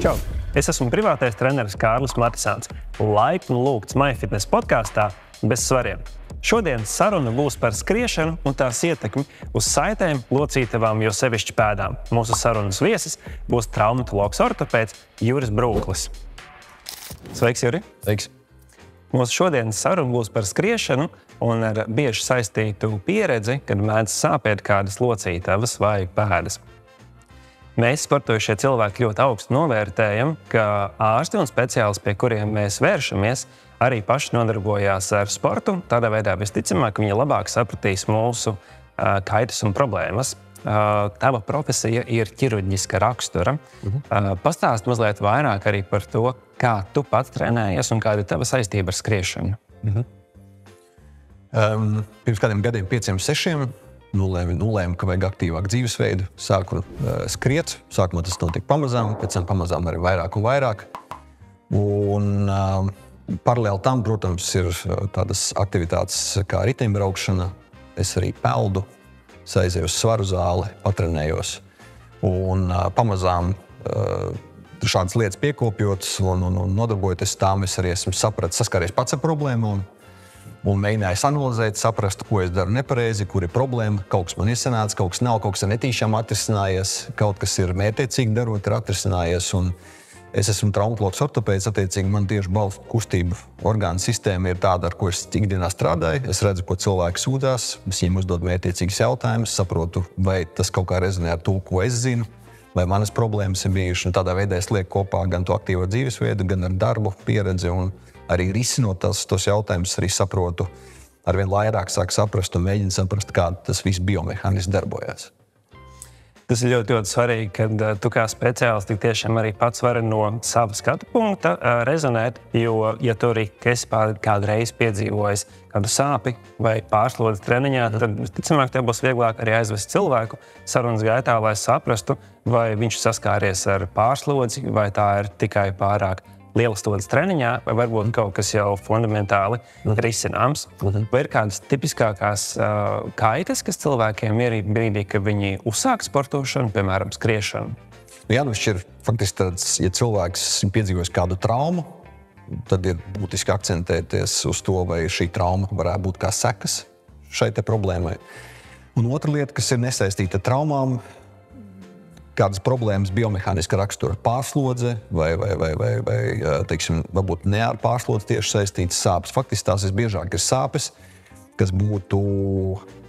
Čau! Es esmu privātais treneris Kārlis Matisāns. Laipni lūgts MyFitness podkāstā bez svariem. Šodien saruna būs par skriešanu un tās ietekmi uz saitēm, locītavām, jo sevišķi pēdām. Mūsu sarunas viesis būs traumatologs ortopēds Juris Brūklis. Sveiks, Juri! Sveiks! Mūsu šodienas saruna būs par skriešanu un ar bieži saistītu pieredzi, kad mēdz sāpēt kādas locītavas vai pēdas. Mēs, sportojušie cilvēki, ļoti augstu novērtējam, ka ārsti un speciālisti, pie kuriem mēs vēršamies, arī paši nodarbojās ar sportu. Tādā veidā visticamāk, viņi labāk sapratīs mūsu kaitas un problēmas. Tava profesija ir ķirurģiska rakstura. Pastāst mazliet vairāk arī par to, kā tu pats trenējies un kāda ir tava saistība ar skriešanu. Pirms kādiem gadiem, 5-6, nolēmu, ka vajag aktīvāku dzīvesveidu. Sāku skriet, sākumā tas notika pamazām, pēc tam pamazām arī vairāk un vairāk. Un paralēli tam, protams, ir tādas aktivitātes kā riteņbraukšana. Es arī peldu, aizēju uz svaru zāli, patrenējos. Un pamazām šādas lietas piekopjot un nodarbojoties tām, es arī esmu saskāries pats ar problēmu un mēģināju analizēt, saprast, ko es daru nepareizi, kur ir problēma. Kaut kas man iesanāca, kaut kas nav, kaut kas ir netīšām atrisinājies, kaut kas ir mērķiecīgi darot, ir atrisinājies. Un es esmu traumatologs ortopēds, attiecīgi man tieši balstu kustību orgānu sistēma ir tāda, ar ko es ikdienā strādāju. Es redzu, ko cilvēki sūdzās, es viņiem uzdodu mērķiecīgus jautājumus, saprotu, vai tas kaut kā rezonē ar to, ko es zinu, vai manas problēmas ir bijušas. Un tādā veidā es lieku kopā gan to aktīvo dzīvesveidu, gan ar darbu pieredzi un arī risinot tos jautājumus, arī saprotu, arvien vairāk sāk saprast un mēģinu saprast, kā tas viss biomehānisms darbojas. Tas ir ļoti svarīgi, kad tu kā speciālists tiešām arī pats vari no sava skatu punkta rezonēt, jo, ja tu arī esi kādu reizi piedzīvojis kādu sāpi vai pārslodzi treniņā, tad ticamāk tev būs vieglāk arī aizvest cilvēku sarunas gaitā, lai saprastu, vai viņš saskāries ar pārslodzi, vai tā ir tikai pārāk liela slodzes treniņā, vai varbūt kaut kas jau fundamentāli risināms. Vai ir kādas tipiskākās kaitas, kas cilvēkiem ir brīdī, kad viņi uzsāk sportošanu, piemēram, skriešanu? Jānošķir faktiski tāds, ja cilvēks piedzīvojis kādu traumu, tad ir būtiski akcentēties uz to, vai šī trauma varētu būt kā sekas šai te problēmai. Un otra lieta, kas ir nesaistīta ar traumām, kādas problēmas biomehāniska rakstura pārslodze vai teiksim, varbūt ne ar pārslodzi tieši saistītas sāpes. Faktiski tās visbiežāk ir sāpes, kas būtu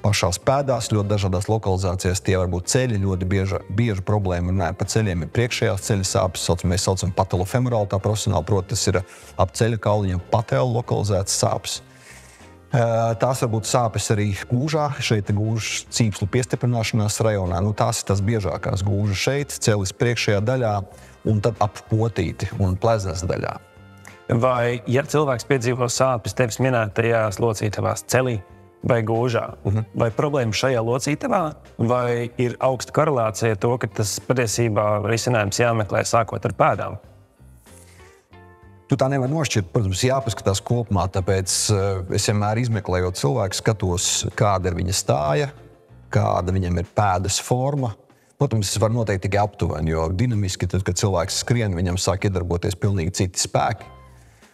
pašās pēdās, ļoti dažādās lokalizācijās. Tie var būt ceļi, ļoti bieža problēma. Runājot par ceļiem, ir priekšējās ceļa sāpes, mēs saucam patolofemorāli, tā profesionāli, proti, tas ir ap ceļa kauliņiem patēlu lokalizētas sāpes. Tās var būt sāpes arī gūžā, šeit gūžas cīpslu piestiprināšanās rajonā. Tās ir tās biežākās gūžas šeit, celis priekšējā daļā un tad ap potīti un pleznas daļā. Vai, ja cilvēks piedzīvo sāpes tevis minētajās locītavās celī vai gūžā, vai problēma šajā locītavā, vai ir augsta korelācija to, ka tas patiesībā risinājums jāmeklē sākot ar pēdām? Tu tā nevar nošķirt, protams, jāpaskatās kopumā, tāpēc es vienmēr izmeklējot cilvēku, skatos, kāda ir viņa stāja, kāda viņam ir pēdas forma. Protams, var noteikt tikai aptuveni, jo dinamiski, tad, kad cilvēks skrien, viņam sāk iedarboties pilnīgi citi spēki.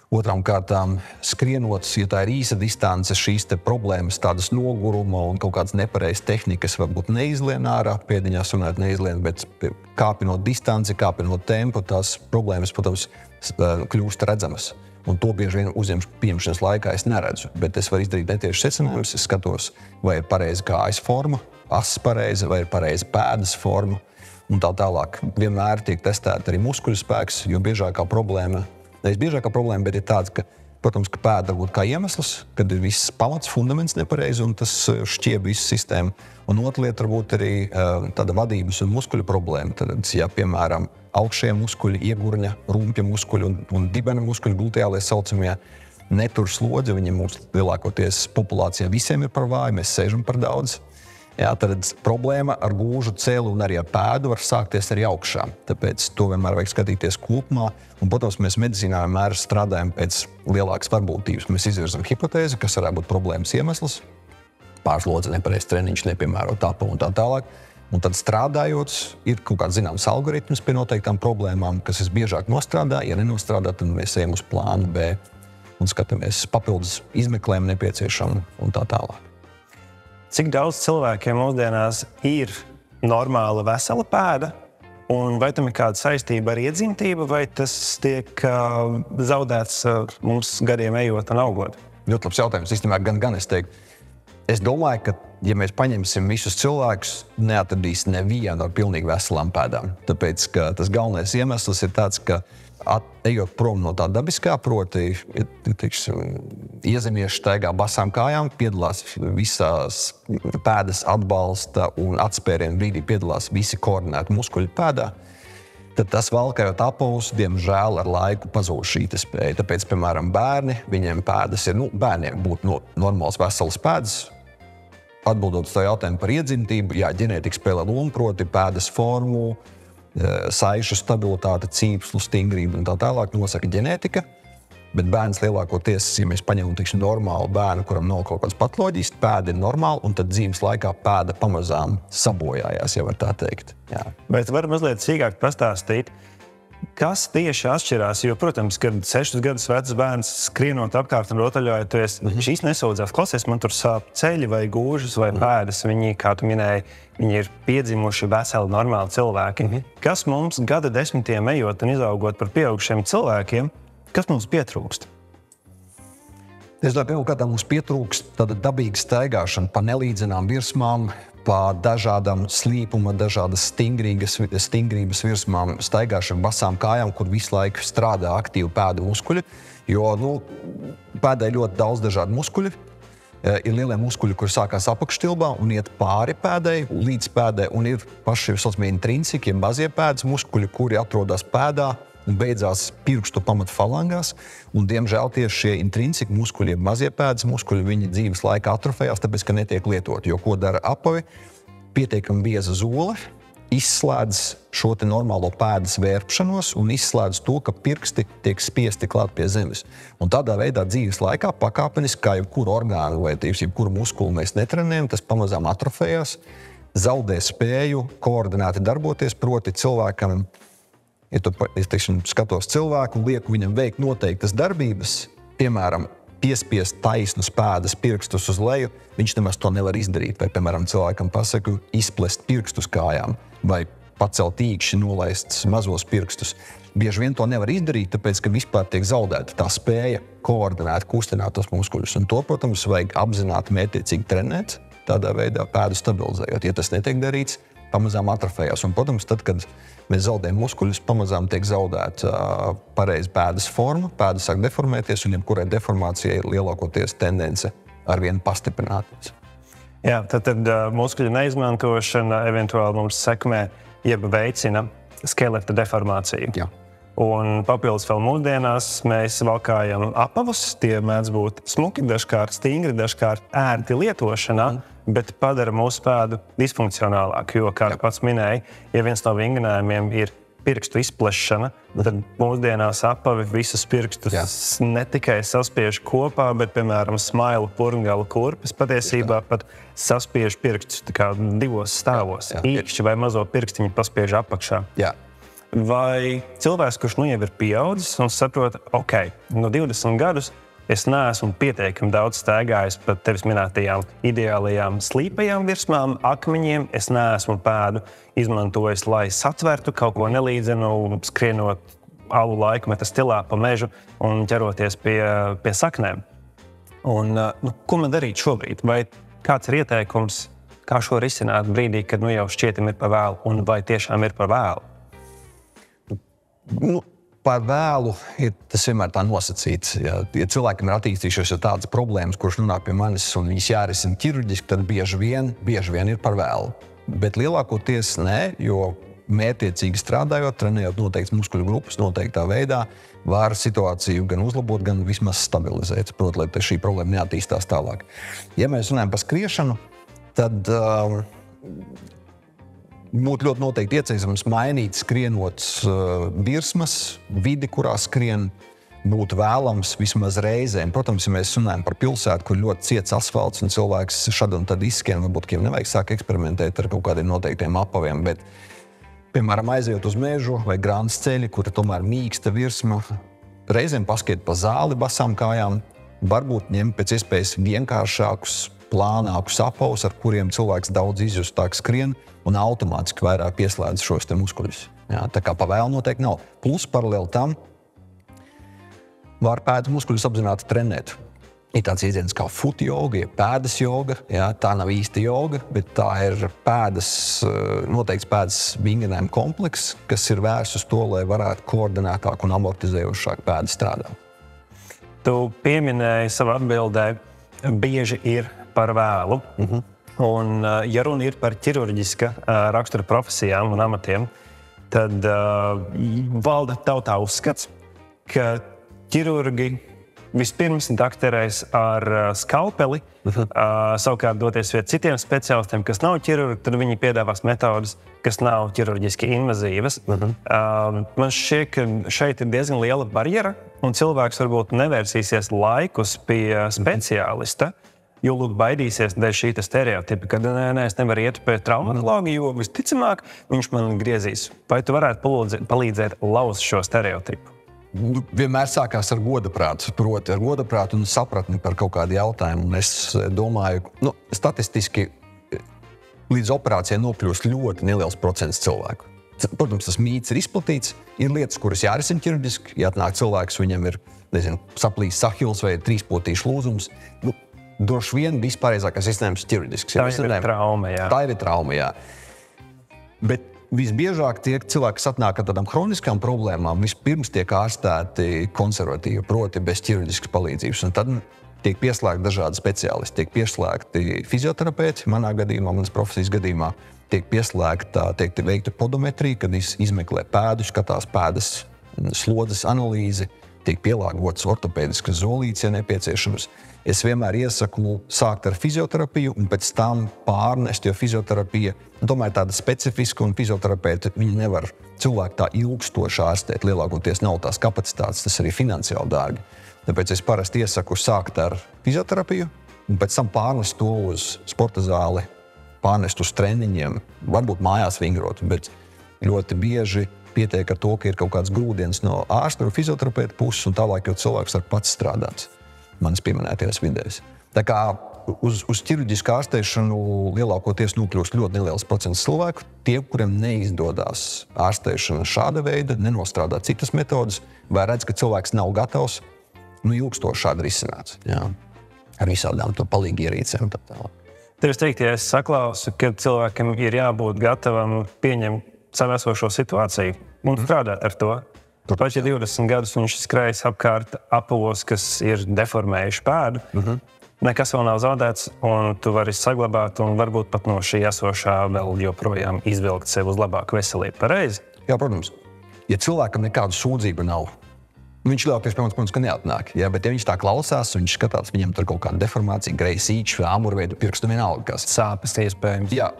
Otrām kārtām, skrienot, ja tā ir īsa distance, šīs te problēmas, tādas noguruma un kaut kādas nepareizas tehnikas varbūt neizlien ārā, pēdiņās runājot neizlien, bet kāpinot distanci, kāpinot tempu, tās problēmas, protams, kļūst redzamas. Un to bieži vien uzņemšanas pieņemšanas laikā es neredzu, bet es varu izdarīt netieši secinājumus, es skatos, vai ir pareiza kājas forma, ass pareiza, vai ir pareiza pēdas forma un tā tālāk. Vienmēr tiek testēta arī muskuļu spēks, jo biežākā problēma, bet ir tāds, ka, protams, ka pēda var būt kā iemesls, kad ir viss pamats, fundaments nepareizi un tas šķieb visu sistēmu. Un otra lieta var būt arī tāda vadības un muskuļu problēma. Tad, ja, piemēram, augšējie muskuļi, iegurņa, rumpja muskuļi un dibena muskuļi, gluteālie saucamie, netur slodzi, viņiem mums lielākoties populācijā visiem ir par vāju, mēs sēžam par daudz. Jā, tad problēma ar gūžu celi un arī ar pēdu var sākties arī augšā. Tāpēc to vienmēr vajag skatīties kopumā. Un, protams, mēs medicīnā vienmēr strādājam pēc lielākas varbūtības. Mēs izvirzam hipotēzi, kas varētu būt problēmas iemesls. Pārslodze, nepareizs treniņš, nepiemērot tapa un tā tālāk. Un tad strādājot, ir kaut kāds zināms algoritms pie noteiktām problēmām, kas visbiežāk nostrādā. Ja nenostrādā, tad mēs ejam uz plānu B un skatāmies papildus izmeklējumu nepieciešamu un tā tālāk. Cik daudz cilvēkiem mūsdienās ir normāla vesela pēda? Un vai tam ir kāda saistība ar iedzimtību, vai tas tiek zaudēts mums gadiem ejot un augot? Ļoti labs jautājums. Īstenībā gan es teiktu. Es domāju, ka, ja mēs paņemsim visus cilvēkus, neatradīs nevienu ar pilnīgi veselām pēdām. Tāpēc, ka tas galvenais iemesls ir tāds, ka ejot prom no tā dabiskā, proti, iezemieši staigā basām kājām, piedalās visās pēdas atbalsta un atspērienu brīdī piedalās visi koordinēti muskuļi pēdā, tad tas valkājot apavus, diemžēl ar laiku pazūd šī spēja. Tāpēc, piemēram, bērni, viņiem pēdas ir, bērniem būtu normāls veselas pēdas. Atbildot uz to jautājumu par iedzimtību, jā, ģenētika spēlē lomu, proti pēdas formu, saišu stabilitāte, cīpslu, stingrību un tā tālāk nosaka ģenētika. Bet bērns lielākoties, ja mēs paņemam normālu bērnu, kuram nav kaut kāds patoloģijas, pēda ir normāla, un tad dzīves laikā pēda pamazām sabojājās, ja var tā teikt. Jā. Bet var mazliet sīkāk pastāstīt, kas tieši atšķirās? Jo, protams, kad 6 gadus vecs bērns skrienot apkārt un rotaļojoties, šīs nesūdzās, klausies, man tur sāp ceļi vai gūžas vai pēdas. Viņi, kā tu minēji, viņi ir piedzimuši veseli normāli cilvēki. Kas mums gada desmitiem ejot un izaugot par pieaugušiem cilvēkiem, kas mums pietrūkst? Es domāju, ka mums pietrūkst tāda dabīga staigāšana pa nelīdzenām virsmām, pa dažādām slīpuma, dažādas stingrības virsmām, staigāšana basām kājām, kur visu laiku strādā aktīvi pēdu muskuļi. Jo pēdē ļoti daudz dažādu muskuļu. Ir lielie muskuļi, kuri sākās apakštilbā un iet pāri pēdai, līdz pēdai, un ir paši saucamie intrinsiki, mazie pēdas muskuļi, kuri atrodas pēdā un beidzās pirkstu pamatfalangās. Un, diemžēl, tieši šie intrinsiki muskuļi, mazie pēdas muskuļi, viņi dzīves laikā atrofējās, tāpēc, ka netiek lietoti. Jo ko dara apavi? Pietiekami bieza zole izslēdz šo te normālo pēdas vērpšanos un izslēdz to, ka pirksti tiek spiesti klāt pie zemes. Un tādā veidā dzīves laikā pakāpeniski, kā jebkuru orgānu vai jebkuru muskulu mēs netrenējam, tas pamazām atrofējās, zaudē spēju koordinēti darboties, proti cilvēkam. Ja tu skatos cilvēku un lieku viņam veikt noteiktas darbības, piemēram, piespiest taisnus pēdas pirkstus uz leju, viņš nemaz to nevar izdarīt. Vai, piemēram, cilvēkam pasaku izplest pirkstus kājām vai pacelt īkšķi, nolaist mazos pirkstus. Bieži vien to nevar izdarīt, tāpēc, ka vispār tiek zaudēta tā spēja koordinēt, kustināt tos muskuļus. Un to, protams, vajag apzināti mērķiecīgi trenēt, tādā veidā pēdu stabilizējot. Ja tas netiek darīts, pamazām atrofējās. Un, protams, tad, kad mēs zaudējam muskuļus, pamazām tiek zaudēta pareiza pēdas forma, pēda sāk deformēties, un jebkurai deformācijai ir lielākoties tendence arvien pastiprināties. Jā, tad muskuļu neizmantošana eventuāli mums sekmē, jeb veicina skeleta deformāciju. Jā. Un papildus vēl mūsdienās mēs valkājam apavus, tie mēdz būt smuki, dažkārt stingri, dažkārt ērti lietošanā, bet padara mūsu pēdu disfunkcionālāku, jo, kā pats minēja, ja viens no vingrinājumiem ir pirkstu izplešana, tad mūsdienās apavi visus pirkstus ne tikai saspiež kopā, bet, piemēram, smailu purngala kurpes patiesībā pat saspiež pirkstus tā kā divos stāvos. Īkšķi vai mazo pirkstiņu paspiež apakšā. Jā. Vai cilvēks, kurš nu jau ir pieaudzis un saprot, no 20 gadus es neesmu pietiekami daudz staigājis pa tevis minētajām ideālajām slīpajām virsmām, akmeņiem. Es neesmu pēdu izmantojis, lai satvertu kaut ko nelīdzenu, skrienot alu laikmeta stilā pa mežu un ķeroties pie saknēm. Un, ko man darīt šobrīd? Vai kāds ir ieteikums, kā šo risināt brīdī, kad jau šķietam ir par vēlu, un vai tiešām ir par vēlu? Par vēlu tas vienmēr tā nosacīts. Ja cilvēkam ir attīstījušās tādas problēmas, kuras nonāk pie manis un viņas jārisina ķirurģiski, tad bieži vien ir par vēlu. Bet lielākoties nē, jo mērķiecīgi strādājot, trenējot noteikts muskuļu grupas noteiktā veidā, var situāciju gan uzlabot, gan vismaz stabilizēt, proti, lai šī problēma neattīstās tālāk. Ja mēs runājam par skriešanu, tad būtu ļoti noteikti ieteicams mainīt skrienot virsmas, vidi, kurā skrien, būtu vēlams vismaz reizēm. Protams, ja mēs runājam par pilsētu, kur ļoti ciets asfalts un cilvēks šad un tad izskrien, varbūt, ka viņam nevajag sāk eksperimentēt ar kaut kādiem noteiktiem apaviem, bet, piemēram, aizejot uz mežu vai grāns ceļi, kur tomēr mīksta virsma, reizēm paskiet pa zāli basām kājām, varbūt ņem pēc iespējas vienkāršākus, plānākus apavus, ar kuriem cilvēks daudz izjustāk skrien un automātiski vairāk pieslēdz šos te muskuļus. Jā, tā kā pa vēlu noteikti nav. Plus paralēli tam, var pēdas muskuļus apzināti trenēt. Ir tāds iedziens kā foot joga, pēdas joga. Jā, tā nav īsta joga, bet tā ir noteikts pēdas vingrinājuma komplekss, kas ir vērsts uz to, lai varētu koordinētāk un amortizējošāk pēdas strādāt. Tu pieminēji savā atbildē, bieži ir par vēlu. Un, ja runa ir par ķirurģiska rakstura profesijām un amatiem, tad valda tautā uzskats, ka ķirurgi vispirms dakterēs ar skalpeli, savukārt doties pie citiem speciālistiem, kas nav ķirurgi, tad viņi piedāvās metodas, kas nav ķirurģiski invazīvas. Man šķiet, ka šeit ir diezgan liela barjera, un cilvēks varbūt nevērsīsies laikus pie speciālista, jo baidīsies dēļ šī stereotipa, ka es nevaru iet pie traumatologa, jo visticamāk viņš man griezīs. Vai tu varētu palīdzēt lauzt šo stereotipu? Vienmēr sākās ar godaprātu, proti ar godaprātu un sapratni par kaut kādu jautājumu. Un es domāju, statistiski līdz operācijai nokļūst ļoti neliels procents cilvēku. Protams, tas mīts ir izplatīts, ir lietas, kuras jārisina ķirurģiski, ja atnāk cilvēks, viņam ir, saplīs sahils vai trīspotīšu lūzums. Droši vien vispārējākais risinājums ķirurģisks. Tā ir trauma, jā. Tā ir trauma, jā. Bet visbiežāk tie cilvēki, kas atnāk ar tādām hroniskām problēmām, vispirms tiek ārstēti konservatīvi, proti bez ķirurģiskas palīdzības. Un tad tiek pieslēgti dažādi speciālisti. Tiek pieslēgti fizioterapeiti, manā gadījumā, manas profesijas gadījumā, tiek pieslēgta, tiek veikta podometrija, kad izmeklē pēdu, skatās pēdas slodzes analīzi, tiek pielāgotas ortopēdiskas zolītes, ja nepieciešams. Es vienmēr iesaku sākt ar fizioterapiju un pēc tam pārnest, jo fizioterapija tomēr tāda specifiska un fizioterapeiti viņi nevar cilvēku tā ilgstoši ārstēt. Lielākoties nav tās kapacitātes, tas arī finansiāli dārgi. Tāpēc es parasti iesaku sākt ar fizioterapiju un pēc tam pārnest to uz sporta zāli, pārnest uz treniņiem, varbūt mājās vingrot, bet ļoti bieži pietiek ar to, ka ir kaut kāds grūdienis no ārsta vai fizioterapeita puses un tālāk jau cilvēks var pats strādāt. Manis pieminētajās vidēs. Tā kā uz ķirurģisku ārstēšanu lielākoties nokļūst ļoti neliels procents cilvēku. Tie, kuriem neizdodas ārstēšana šāda veida, nenostrādā citas metodas, vai redz, ka cilvēks nav gatavs, ilgstoši šādi risināts. Jā. Ar visādām to palīgi ierīcēm. Tev es teiktu, ja es saklausu, ka cilvēkam ir jābūt gatavam pieņemt savu esošo situāciju un strādāt ar to. Pat ja 20 gadus viņš skrējas apkārt apavos, kas ir deformējuši pēdu, nekas vēl nav zaudēts, un tu vari saglabāt un varbūt pat no šī esošā vēl joprojām izvilkt sev uz labāku veselību. Pareizi? Jā, protams. Ja cilvēkam nekādu sūdzību nav, viņš lielākais, protams, ka neatnāk. Jā, bet ja viņš tā klausās, viņš skatās, viņam tur kaut kāda deformācija, greizsīču vai āmurveidu pirkstu vienalga kas. Sāpes iespējams. Jā,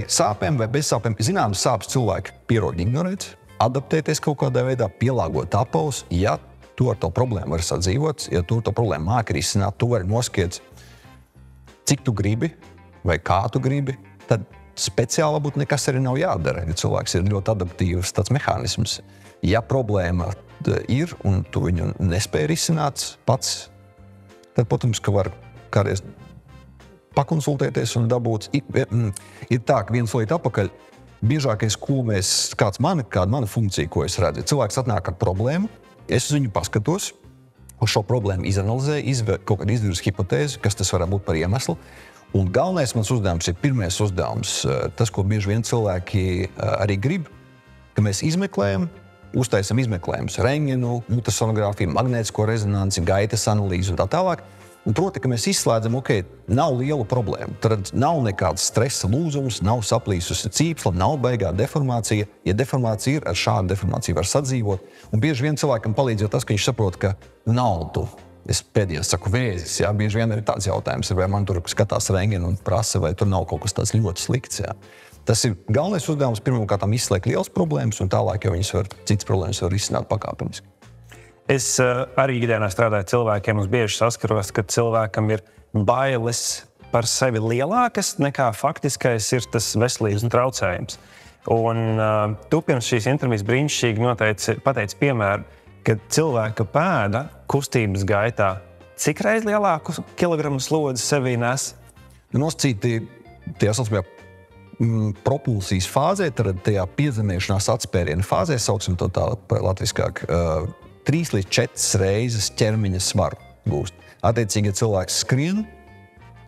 sāpēm vai bez sāpēm. Zināmas sāpes cilvēki pierod ignorēt, adaptēties kaut kādā veidā, pielāgot apavus. Ja tu ar to problēmu vari sadzīvot, ja tu to problēmu māki risināt, tu vari noskiet, cik tu gribi vai kā tu gribi, tad speciāli varbūt nekas arī nav jādara, ja cilvēks ir ļoti adaptīvs tāds mehānisms. Ja problēma ir un tu viņu nespēji risināt pats, tad, protams, ka var kādreiz pakonsultēties un dabūt. Ir tā, ka viens solīt apakaļ, biežākais, kāda mana funkcija, ko es redzu, cilvēks atnāk ar problēmu, es uz viņu paskatos, uz šo problēmu izanalizēju, kaut kādu izvirzu hipotēzi, kas tas varētu būt par iemeslu. Un galvenais mans uzdevums ir pirmais uzdevums, tas, ko bieži vien cilvēki arī grib, ka mēs izmeklējam, uztaisam izmeklējumus, rentgenu, ultrasonogrāfiju, magnētisko rezonanci, gaitas analīzi un tā tālāk. Un proti, ka mēs izslēdzam, nav liela problēma. Tad nav nekāds stresa lūzums, nav saplīsusi cīpsla, nav baigā deformācija. Ja deformācija ir, ar šādu deformāciju var sadzīvot. Un bieži vien cilvēkam palīdz jau tas, ka viņš saprot, ka nav tu. Es pēdējais saku vēzis, jā. Bieži vien ir tāds jautājums, vai man tur skatās rentgenu un prasa, vai tur nav kaut kas tāds ļoti slikts, jā. Tas ir galvenais uzdevums pirmkārt izslēgt lielas problēmas, un tālāk jau citas problēmas var risināt pakāpeniski. Es arī ikdienā strādāju cilvēkiem, mums bieži saskaros, ka cilvēkam ir bailes par sevi lielākas nekā faktiskais ir tas veselības traucējums. Un tu pirms šīs intervijas brīnišķīgi pateici piemēru, ka cilvēka pēda kustības gaitā cik reiz lielāku kilogramu slodzi sevī nes? Nosacīti tajā saucamajā propulsijas fāzē, tad tajā piezemēšanās atspēriena fāzē, sauksim to tā latviskāk, 3 līdz 4 reizes ķermeņa svaru gūst. Attiecīgi, ja cilvēks skrien,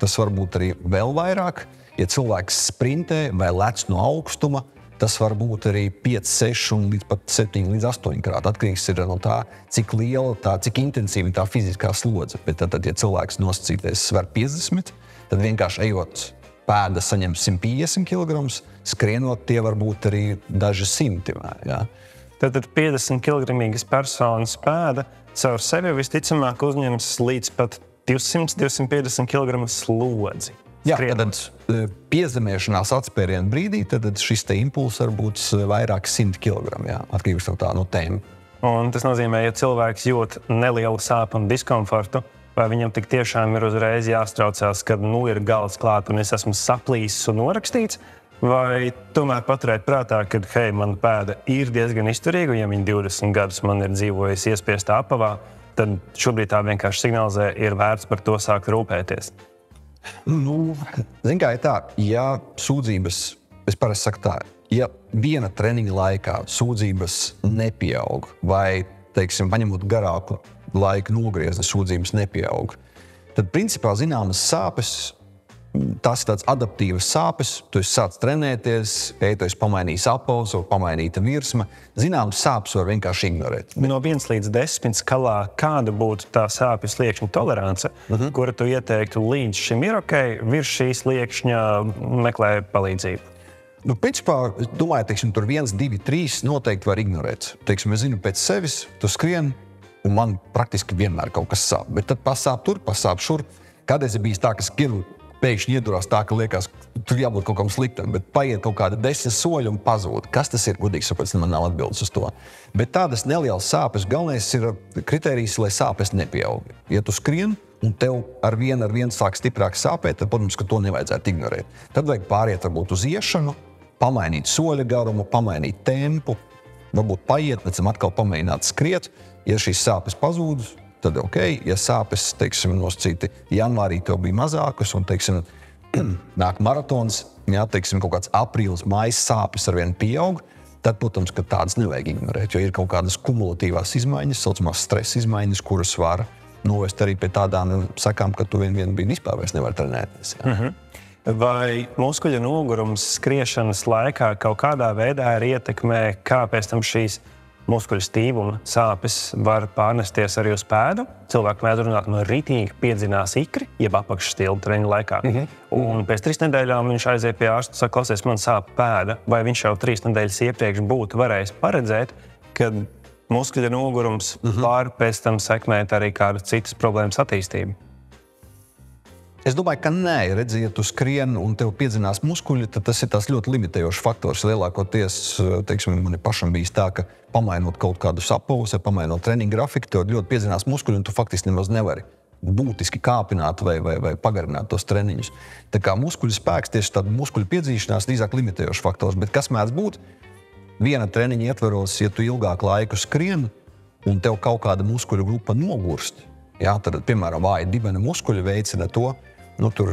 tas var būt arī vēl vairāk. Ja cilvēks sprintē vai lec no augstuma, tas var būt arī 5, 6 un līdz pat 7 līdz 8 krāt. Atkarīgs ir no tā, cik liela, cik intensīva tā fiziskā slodze. Bet tad, ja cilvēks nosacīties sver 50, tad vienkārši ejot pēda saņem 150 kg, skrienot tie var būt arī daži simti. Ja? Tad 50 kg personas pēda caur sevi visticamāk uzņems līdz pat 200-250 kg slodzi. Jā, tad piezemēšanās atspēriena brīdī, tad šis te impulss var būt vairāk 100 kg, atkarīgs no tā no tempa. Un tas nozīmē, ja cilvēks jūt nelielu sāpu un diskomfortu, vai viņam tik tiešām ir uzreiz jāstraucās, kad ir gals klāt un es esmu saplīsis un norakstīts, vai tomēr paturēt prātā, ka hei, man pēda ir diezgan izturīga, ja viņa 20 gadus man ir dzīvojusi iespiestā apavā, tad šobrīd tā vienkārši signalizē, ir vērts par to sākt rūpēties. Zin kā ir tā, ja sūdzības, es parasti saku tā, ja viena treniņa laikā sūdzības nepieaug vai, teiksim, paņemot garāku laiku nogriezni, sūdzības nepieaug, tad principā zināmas sāpes, tās ir tāds adaptīvas sāpes, tu esi sāc trenēties, tu esi pamainījis apavus, vai pamainīta virsma, zināmas sāpes var vienkārši ignorēt. No 1 līdz 10 skalā, kāda būtu tā sāpju sliekšņa tolerance, kura tu ieteiktu līdz šim ir ok, virs šīs sliekšņa meklē palīdzību? Principā, domāju, teiksim, tur 1, 2, 3 noteikti var ignorēt. Teiksim, es zinu pēc sevis, tu skrien, un man praktiski vienmēr kaut kas sāp. Bet tad pasāp tur, pasāp šur. Kādreiz ir bijis tā, ka skrienu pēkšņi iedurās tā, ka liekas, tur jābūt kaut kam sliktam, bet paiet kaut kāda 10 soļi un pazūd. Kas tas ir? Godīgi sakot, man nav atbildes uz to. Bet tādas nelielas sāpes, galvenais ir kritērijs, lai sāpes nepieaug. Ja tu skrien un tev ar vienu sāk stiprāk sāpēt, tad, protams, ka to nevajadzētu ignorēt. Tad vajag pāriet varbūt uz iešanu, pamainīt soļa garumu, pamainīt tempu, varbūt paiet, pēc tam atkal pamēģināt skriet. Ja šīs sāpes pazūd, tad ok, ja sāpes, teiksim, nosacīti janvārī tev bija mazākas un, teiksim, nāk maratons, teiksim, kaut kāds aprīlis, mājas sāpes arvien pieaug, tad, protams, ka tādas nevajag ignorēt, jo ir kaut kādas kumulatīvās izmaiņas, saucamās stresa izmaiņas, kuras var novest arī pie tādām sakām, ka tu vienu brīdi vispār vairs nevar trenēties. Vai muskuļa nogurums skriešanas laikā kaut kādā veidā ir ietekmē, kā pēc tam šīs muskuļu stīvuma sāpes var pārnesties arī uz pēdu? Cilvēki mēdz runāt, no ritīgi piedzinās ikri, jeb apakšstildu treniņa laikā. Un pēc 3 nedēļām viņš aiziet pie ārsta un saka, klausies, man sāp pēda. Vai viņš jau 3 nedēļas iepriekš būtu varējis paredzēt, kad muskuļa nogurums var pēc tam sekmēt arī kādas citas problēmas attīstību? Es domāju, ka nē, redzi, ja tu skrien un tev piedzinās muskuļi, tad tas ir tās ļoti limitējošs faktors. Lielākoties, teiksim, man pašam bijis tā, ka pamainot kaut kādus apavus, pamainot treniņu grafiku, tev ļoti piedzinās muskuļi un tu faktiski nemaz nevari būtiski kāpināt vai pagarināt tos treniņus. Tā kā muskuļu spēks, tieši tāda muskuļu piedzīšanās drīzāk limitējošs faktors, bet kas mēdz būt? Viena treniņa ietveros, ja tu ilgāku laiku skrien un tev kaut kāda muskuļu grupa nogurst, tad, piemēram, vāja dibena muskuļi veicina to. Tur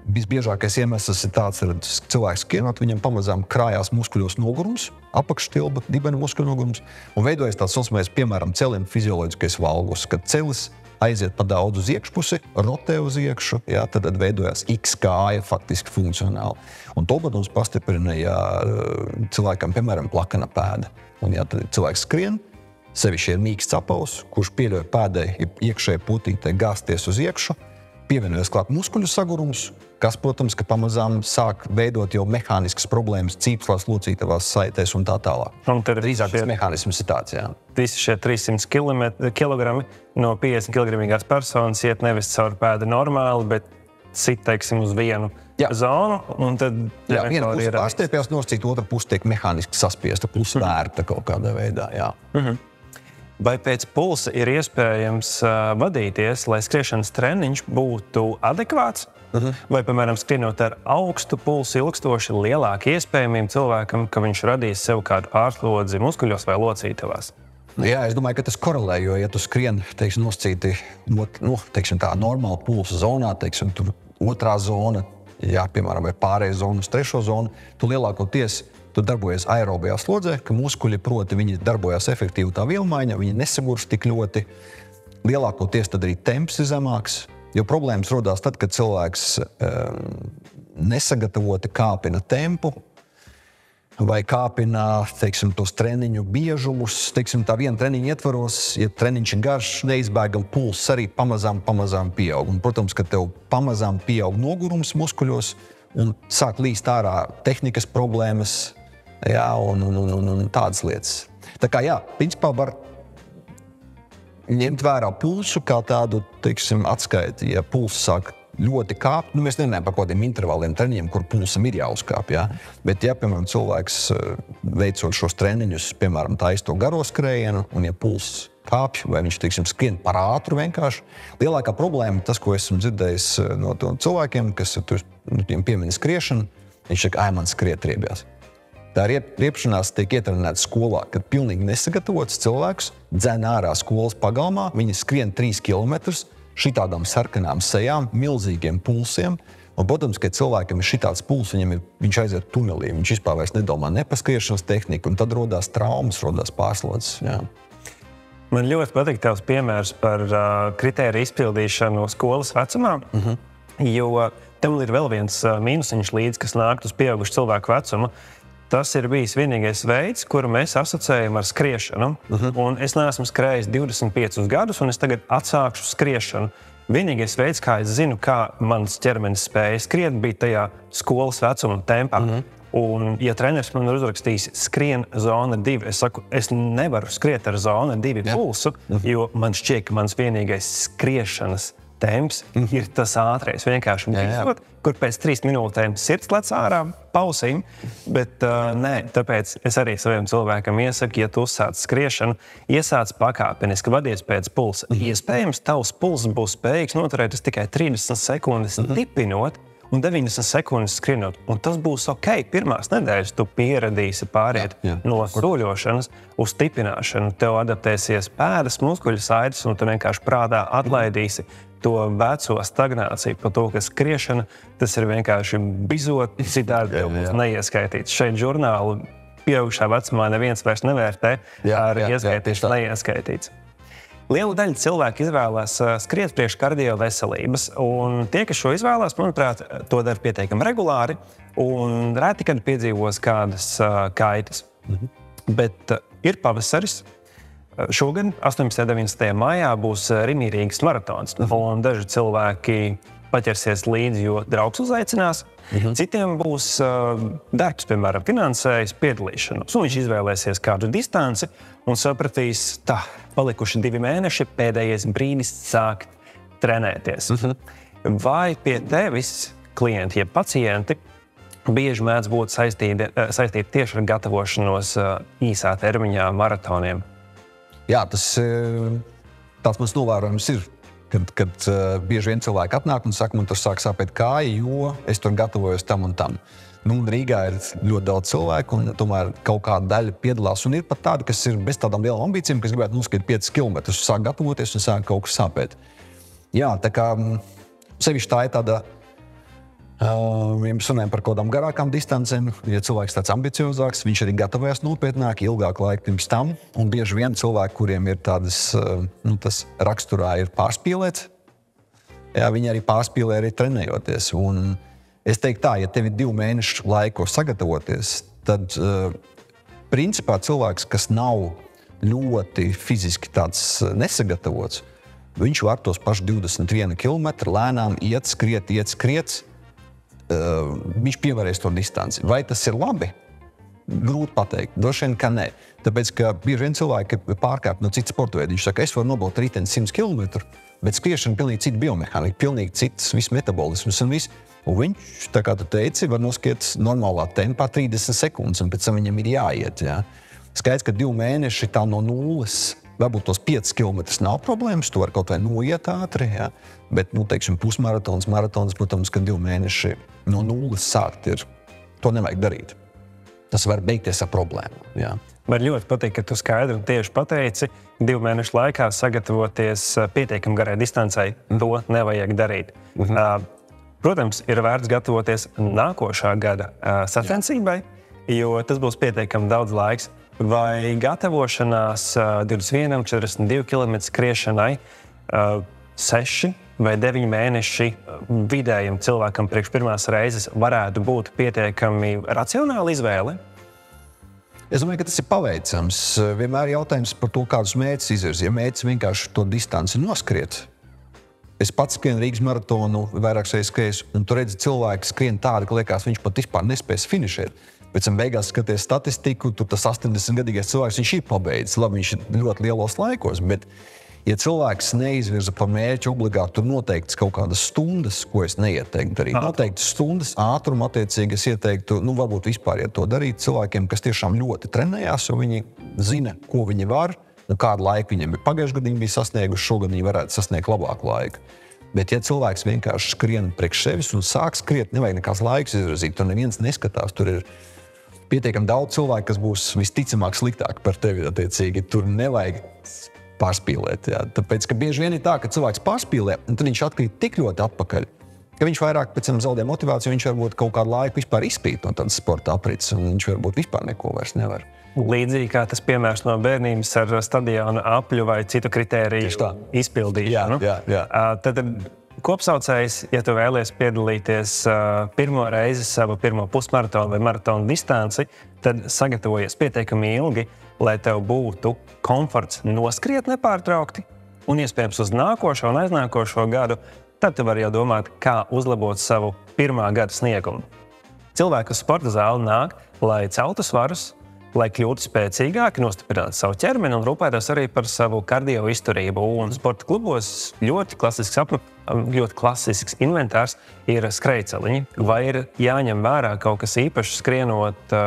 visbiežākais iemesls ir tāds, ka cilvēks skrienot, viņam pamazām krājās muskuļos nogurums, apakšstilba, dibena muskuļu nogurums, un veidojas tāds saucamais, piemēram, celienu fizioloģiskais valgus, kad celis aiziet pa daudz uz iekšpusi, rotē uz iekšu, tad veidojas X kāja faktiski funkcionāli. Un to, protams, pastiprina, ja cilvēkam, piemēram, plakana pēda. Un ja tad cilvēks skrien, sevišķi ir mīksts apavs, kurš pieļauj pēdai iekšēji putītē gāzties uz iekšu, pievienojas klāt muskuļu sagurums, kas, protams, ka pamazām sāk veidot jau mehāniskas problēmas cīpslās, locītavās saitēs un tā tālāk. Drīzāk tas mehānisms ir tāds, Visi šie 300 kilogrami no 50 kilogramīgās personas iet nevis caur pēdu normāli, bet sit, teiksim, uz vienu zonu. Un tad viena puse pārstiepjas nosacīt, otra puse tiek mehāniski saspiesta, plus vērta kaut kādā veidā, Vai pēc pulsa ir iespējams vadīties, lai skriešanas treniņš būtu adekvāts? Vai, piemēram, skrienot ar augstu pulsu ilgstoši lielāka iespējamība cilvēkam, ka viņš radīs sev kādu pārslodzi muskuļos vai locītavās? Jā, es domāju, ka tas korelē, jo, ja tu skrien, teiksim, nosacīti, teiksim, tā normāla pulsa zonā, teiksim, tur otrā zona, jā, piemēram, vai pārējais zona uz trešo zonu, tu lielākoties tu darbojies aerobajā slodzē, ka muskuļi, proti, viņi darbojās efektīvi tā vielmaiņa, viņi nesagurs tik ļoti. Lielākoties tad arī temps ir zemāks, jo problēmas rodās tad, kad cilvēks nesagatavoti kāpina tempu vai kāpina, teiksim, tos treniņu biežumus. Teiksim, tā viena treniņa ietvaros, ja treniņš ir garš, neizbēgam pulss arī pamazām pieaug. Un, protams, ka tev pamazām pieaug nogurums muskuļos un sāk līst ārā tehnikas problēmas, jā, un tādas lietas. Tā kā, jā, principā var ņemt vērā pulsu kā tādu, teiksim, atskaiti. Ja pulss sāk ļoti kāpt, mēs nerunājam par kādiem intervāliem treniņiem, kur pulsam ir jāuzkāp, jā. Bet, ja, piemēram, cilvēks veicot šos treniņus, piemēram, taisa to garo skrējienu, un ja pulss kāpj, vai viņš, teiksim, skrien par ātru vienkārši, lielākā problēma, tas, ko esmu dzirdējis no cilvēkiem, kas piemina skriešanu, viņš saka, man skriet riebjās. Tā riepšanās tiek ietrenēta skolā, kad pilnīgi nesagatavots cilvēks dzen ārā skolas pagalmā, viņi skrien 3 kilometrus šitādām sarkanām sejām, milzīgiem pulsiem, un, protams, ka cilvēkam ir šitāds puls, viņš aiziet tunelī, viņš vispār vairs nedomā ne par skriešanas tehniku, un tad rodās traumas, rodās pārslodzes, jā. Man ļoti patīk tavs piemērs par kritēriju izpildīšanu skolas vecumā, jo tev ir vēl viens mīnusiņš līdz, kas nāk uz pieaugušu cilvēku vecumu. Tas ir bijis vienīgais veids, kuru mēs asociējam ar skriešanu. Un es neesmu skrējis 25 gadus, un es tagad atsākšu skriešanu. Vienīgais veids, kā es zinu, kā mans ķermenis spēja skriet, bija tajā skolas vecuma tempā. Un, ja treneris man ir uzrakstījis skrien zona 2, es saku, es nevaru skriet ar zona 2 pulsu, jo man šķiet, ka mans vienīgais skriešanas temps ir tas ātrais, vienkārši bīstot, kur pēc 3 minūtēm sirds lec ārā, pausīm, bet nē, tāpēc es arī saviem cilvēkam iesaku, ja tu uzsāc skriešanu, iesāc pakāpeniski, vadies pēc pulsa. Iespējams, tavs puls būs spējīgs noturēt tikai 30 sekundes tipinot un 90 sekundes skrienot, un tas būs ok. Pirmās nedēļas tu pieradīsi pāriet no soļošanas uz tipināšanu, tev adaptēsies pēdas, muskuļu saites, un tu vienkārši prātā atlaidīsi to veco stagnāciju par to, ka skriešana, tas ir vienkārši bizot, citādi tev būs neieskaitīts. Šeit žurnālu pieaugušā vecumā neviens vairs nevērtē ar ieskaitīts, neieskaitīts. Liela daļa cilvēku izvēlās skriet priekš kardio veselības, un tie, kas šo izvēlās, manuprāt, to dara pietiekami regulāri, un reti, kad piedzīvos kādas kaitas. Bet ir pavasaris. Šogad, 18. un 19. maijā, būs Rīgas maratons, un daži cilvēki paķersies līdzi, jo draugs uzaicinās. Citiem būs darbs, piemēram, finansējas piedalīšanos, un viņš izvēlēsies kādu distanci un sapratīs, tā, palikuši 2 mēneši, pēdējais brīdis sākt trenēties. Vai pie tevis klienti, ja pacienti, bieži mēdz būt saistīti tieši ar gatavošanos īsā termiņā maratoniem? Jā, tāds mans novērojums ir, kad bieži vien cilvēki atnāk un saka, man tur sāk sāpēt kāja, jo es tur gatavojos tam un tam. Rīgā ir ļoti daudz cilvēku, un tomēr kaut kāda daļa piedalās. Un ir pat tādi, kas ir bez tādām lielām ambīcijām, kas gribētu noskriet 5 kilometrus, sāk gatavoties un sāk kaut kas sāpēt. Jā, tā kā sevišķi tā ir tāda, ja mēs runājam par kādām garākām distancēm, ja cilvēks tāds ambiciozāks, viņš arī gatavojas nopietnāk, ilgāku laiku pirms tam, un bieži vien cilvēki, kuriem ir tādas, tas raksturā ir pārspīlēts, jā, viņi arī pārspīlē arī trenējoties. Un es teiktu tā, ja tev ir 2 mēnešu laiku sagatavoties, tad principā cilvēks, kas nav ļoti fiziski tāds nesagatavots, viņš var tos paši 21 kilometru lēnām iet, skriet, viņš pievērēs to distanci. Vai tas ir labi? Grūti pateikt. Droši vien, ka nē. Tāpēc, ka bieži vien cilvēki pārkāp no citas sporta veida. Viņš saka, es varu nobraukt riteni 100 km, bet skriešana pilnīgi cita biomehānika, pilnīgi cits viss metabolisms un viss. Un viņš, tā kā tu teici, var noskriet normālā tempā 30 sekundes, un pēc tam viņam ir jāiet. Jā. Skaidrs, ka 2 mēneši tā no nulles Varbūt tos 5 km nav problēmas, tu vari kaut vai noiet ātri, ja? Bet, teiksim, pusmaratons, maratons, protams, ka 2 mēneši no nulles sākt to nevajag darīt. Tas var beigties ar problēmu, ja? Man ļoti patīk, ka tu skaidri un tieši pateici, 2 mēnešu laikā sagatavoties pietiekami garai distancei, to nevajag darīt. Protams, ir vērts gatavoties nākošā gada sacensībai, jo tas būs pietiekami daudz laiks. Vai gatavošanās 21, 42 km skriešanai 6 vai 9 mēneši vidējiem cilvēkam priekš pirmās reizes varētu būt pietiekami racionāla izvēle? Es domāju, ka tas ir paveicams. Vienmēr jautājums par to, kādus mērķus izvirzi. Ja mērķis vienkārši to distanci noskriet, es pats skrienu Rīgas maratonu vairākas reizes skrienu, un tu redzi cilvēku skrien tādi, ka liekas, viņš pat vispār nespēs finišēt. Pēc tam beigās skaties statistiku, tur tas 80-gadīgais cilvēks, viņš ir pabeidzis. Labi, viņš ir ļoti lielos laikos, bet ja cilvēks neizvirza par mērķi obligāti, tur noteikti kaut kādas stundas, ko es neieteiktu darīt. Noteikti stundas ātrumu attiecīgi es ieteiktu, varbūt vispār to darīt cilvēkiem, kas tiešām ļoti trenējās, un viņi zina, ko viņi var, kādu laiku viņiem ir pagājušajā gadā bija sasnieguši, šogad viņi varētu sasniegt labāku laiku. Bet ja cilvēks vienkārši skrien priekš sevis un sāk skriet, nevajag nekāds laiks izvirzīt, tur neviens neskatās, tur ir pietiekami daudz cilvēku, kas būs visticamāk sliktāk par tevi attiecīgi, tur nevajag pārspīlēt. Jā. Tāpēc, ka bieži vien ir tā, ka cilvēks pārspīlē, un tad viņš atkrīt tik ļoti atpakaļ, ka viņš vairāk pēc tam zaudē motivāciju, viņš varbūt kaut kādu laiku vispār izspīt no tādas sporta aprits, un viņš varbūt vispār neko vairs nevar. Līdzīgi kā tas piemērs no bērnības ar stadiona apļu vai citu kritēriju izpildīšanu. Jā. Tad kopsaucējs, ja tu vēlies piedalīties pirmo reizi savu pirmo pusmaratonu vai maratonu distanci, tad sagatavojies pietiekami ilgi, lai tev būtu komforts noskriet nepārtraukti un iespējams uz nākošo un aiznākošo gadu, tad tu vari jau domāt, kā uzlabot savu pirmā gada sniegumu. Cilvēki uz sporta zāli nāk, lai celtu svarus, lai kļūtu spēcīgāki, nostiprinātu savu ķermeni un rūpētos arī par savu kardio izturību. Un sporta klubos ļoti klasisks inventārs ir skrejceliņi. Vai ir jāņem vērā kaut kas īpašs skrienot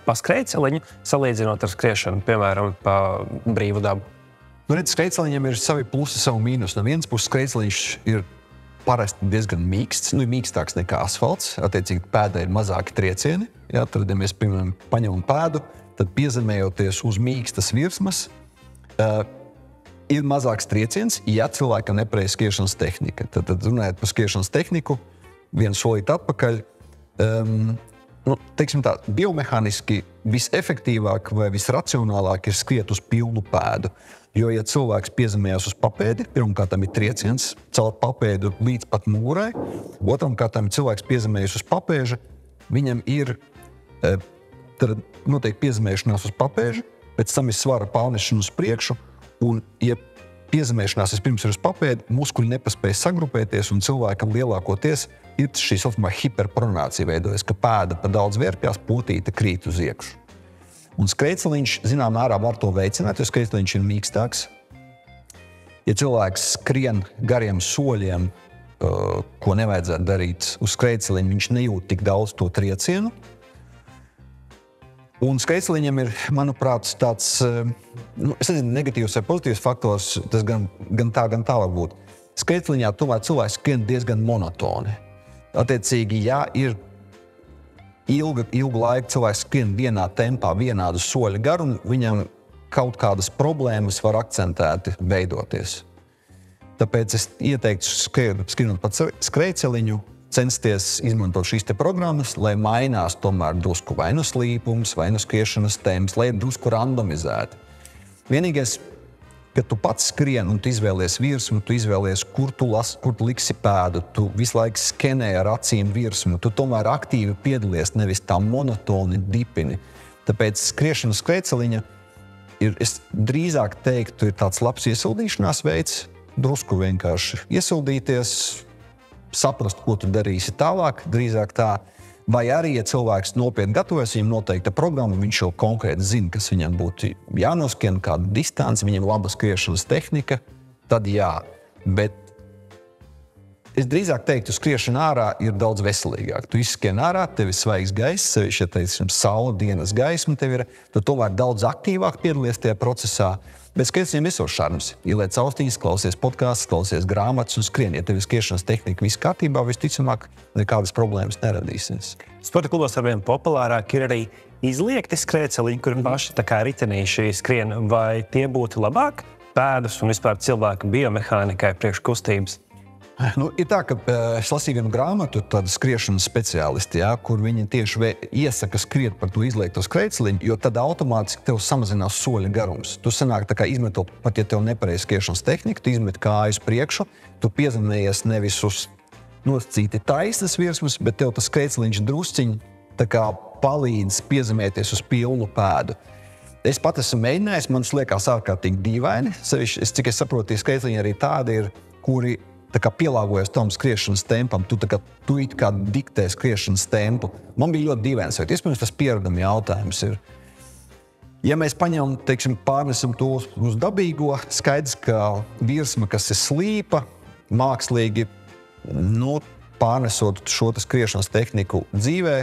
pa skrejceliņu, salīdzinot ar skriešanu, piemēram, pa brīvu dabu? Skrejceliņam ir savi plusi, savu mīnus. No vienas puses skrejceliņš ir parasti diezgan mīksts, mīkstāks nekā asfalts. Attiecīgi pēdē ir mazāki triecieni. Ja, tad, ja mēs, piemēram, paņemam pēdu, tad piezemējoties uz mīkstas virsmas, ir mazāks trieciens, ja cilvēkam nepareiz skriešanas tehnika. Tad runājot par skriešanas tehniku, vienu solīt atpakaļ, teiksim tā, biomehāniski visefektīvāk vai visracionālāk ir skriet uz pilnu pēdu. Jo, ja cilvēks piezemējas uz papēdi, pirmkārt ir trieciens, celt papēdu līdz pat mūrai, otramkārt cilvēks piezemējas uz papēža, viņam ir tad notiek piezemēšanās uz papēža, pēc tam ir svara pārnešana uz priekšu, un, ja piezemēšanās vispirms ir uz papēdi, muskuļi nepaspēj sagrupēties, un cilvēkam lielākoties ir šī saucamā hiperpronācija veidojas, ka pēda pa daudz vērpjās, potīte krīt uz iekšu. Un skrejceliņš, zinām, mērā var to veicināt, jo skrejceliņš ir mīkstāks. Ja cilvēks skrien gariem soļiem, ko nevajadzētu darīt uz skrejceliņu, viņš nejūt tik daudz to triecienu. Un skrejceliņam ir, manuprāt, tāds, es nezinu, negatīvs vai pozitīvs faktors, tas gan tā var būt. Skrejceliņā tomēr cilvēks skrien diezgan monotoni. Attiecīgi, ja ir ilgu laiku cilvēks skrien vienā tempā, vienādu soļu garu, un viņam kaut kādas problēmas var akcentēti veidoties. Tāpēc es ieteiktu skrienot pa skrejceliņu, censties izmantot šīs te programmas, lai mainās tomēr drusku vai nu slīpums, vai nu skriešanas temps, lai ir drusku randomizēti. Vienīgais, ka tu pats skrien un tu izvēlies virsmu, tu izvēlies, kur tu liksi pēdu, tu visu laiku skenē ar acīm virsmu, tu tomēr aktīvi piedalies, nevis tā monotoni dipini. Tāpēc skriešana skrejceliņa ir, es drīzāk teiktu, ir tāds labs iesildīšanās veids, drusku vienkārši iesildīties, saprast, ko tu darīsi tālāk, drīzāk tā. Vai arī, ja cilvēks nopietni gatavojas, viņam noteikta programma, viņš jau konkrēti zina, kas viņam būtu jānoskrien, kāda distance, viņam laba skriešanas tehnika, tad jā. Bet Es drīzāk teiktu, skriešana ārā ir daudz veselīgāk. Tu izskrien ārā, tev ir svaigs gaiss, sevišķi, ja teiksim, saule, dienas gaisma tev ir, tu tomēr daudz aktīvāk piedalies tajā procesā. Bet skriešiem visos šarms. Ieliec ausīs, klausies podkāstus, klausies grāmatas un skrien. Ja tev ir skriešanas tehnika viss kārtībā, visticamāk, nekādas problēmas neradīsies. Sporta klubos arvien populārāk ir arī izliekti skrējceļi, kuri paši tā kā ritenīši skrien. Vai tie būtu labāk pēdas un vispār cilvēka biomehānikai priekš kustības? Nu, ir tā, ka es lasīju vienu grāmatu, tādu skriešanas speciālisti, kur viņi tieši iesaka skriet par to izliekto skrējceļu, jo tad automātiski tev samazinās soļa garums. Tu sanāk tā kā izmetot, pat ja tev nepareiz skriešanas tehnika, tu izmet kājas priekšu, tu piezemējies nevis uz nosacīti taisnas virsmas, bet tev tas skrējceļš drusciņ tā kā palīdz piezemēties uz pilnu pēdu. Es pat esmu mēģinājis, man liekas ārkārtīgi dīvaini. Cik es saprotu, tie skrējceļi arī tādi ir, kuri tā kā pielāgojas tam skriešanas tempam, tu it kā diktē skriešanas tempu. Man bija ļoti dīvains, vai iespējams tas piereduma jautājums ir. Ja mēs paņemam, pārnesam to uz dabīgo, skaidrs, ka virsma, kas ir slīpa, mākslīgi, pārnesot šo skriešanas tehniku dzīvē,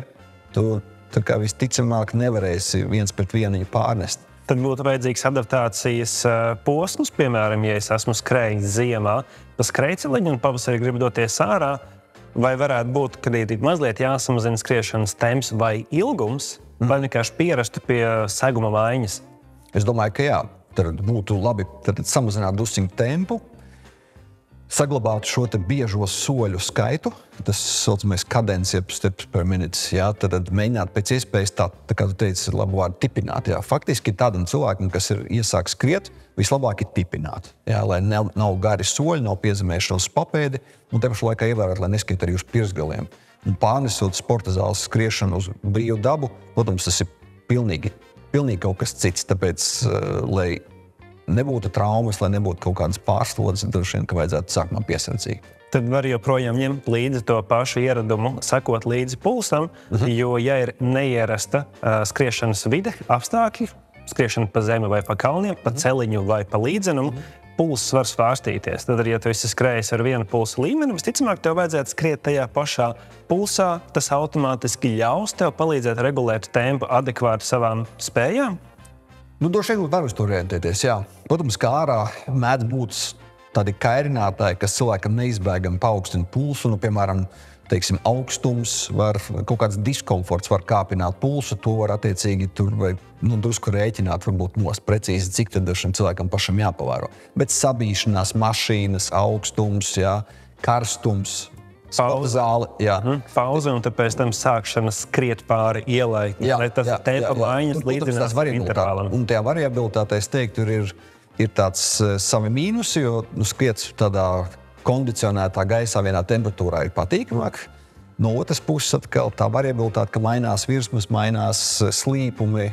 tu tā kā visticamāk nevarēsi viens pret vienu viņu pārnest. Tad būtu vajadzīgs adaptācijas posms, piemēram, ja es esmu skrējis ziemā pa skrējceļiņu un pavasarī gribu doties ārā, vai varētu būt, ka ir mazliet jāsamazina skriešanas temps vai ilgums, vai vienkārši pierastu pie seguma maiņas? Es domāju, ka jā, tad būtu labi samazināt drusciņu tempu, saglabāt šo te biežo soļu skaitu, tas saucamais cadence, jeb steps per minutes, tad mēģināt pēc iespējas tā kā tu teici, labu vārdu tipināt. Faktiski tādam cilvēkam, kas ir iesāk skriet, vislabāk ir tipināt, lai nav gari soļi, nav piezemēšanas papēdi, un te pašu laikā ievērot, lai neskiet arī uz pirsgaliem. Un pārnesot sporta zāles skriešanu uz brīvu dabu, protams, tas ir pilnīgi kaut kas cits, tāpēc, lai nebūtu traumas, lai nebūtu kaut kādas pārslodzes, droši vien, ka vajadzētu sākumā piesardzīgi. Tad var joprojām ņemt līdzi to pašu ieradumu, sekot līdzi pulsam, jo, ja ir neierasta skriešanas vide, apstākļi, skriešana pa zemi vai pa kalniem, pa celiņu vai pa līdzenumu, pulss var svārstīties. Tad arī, ja tu esi skrējis ar vienu pulsa līmeni, visticamāk, tev vajadzētu skriet tajā pašā pulsā, tas automātiski ļaus tev palīdzēt regulēt tempu adekvāti savām spējām. Droši vien var uz to orientēties, jā. Protams, kā ārā mēdz būt tādi kairinātāji, kas cilvēkam neizbēgami paaugstina pulsu, piemēram, augstums, kaut kāds diskomforts var kāpināt pulsu, to var attiecīgi tur vai drusku rēķināt, varbūt nost precīzi, cik tad šim cilvēkam pašam jāpavēro. Bet sabīšanās, mašīnas, augstums, karstums, sporta zāle, pauze un tāpēc tam sākšana skriet pāri ielai. Tas tempa maiņas līdzinās intervālam. Un tajā variabilitātē, es teiktu, ir tāds savi mīnusi, jo skriet tādā kondicionētā gaisā vienā temperatūrā ir patīkamāk. No otras puses atkal tā variabilitāte, ka mainās virsmas, mainās slīpumi,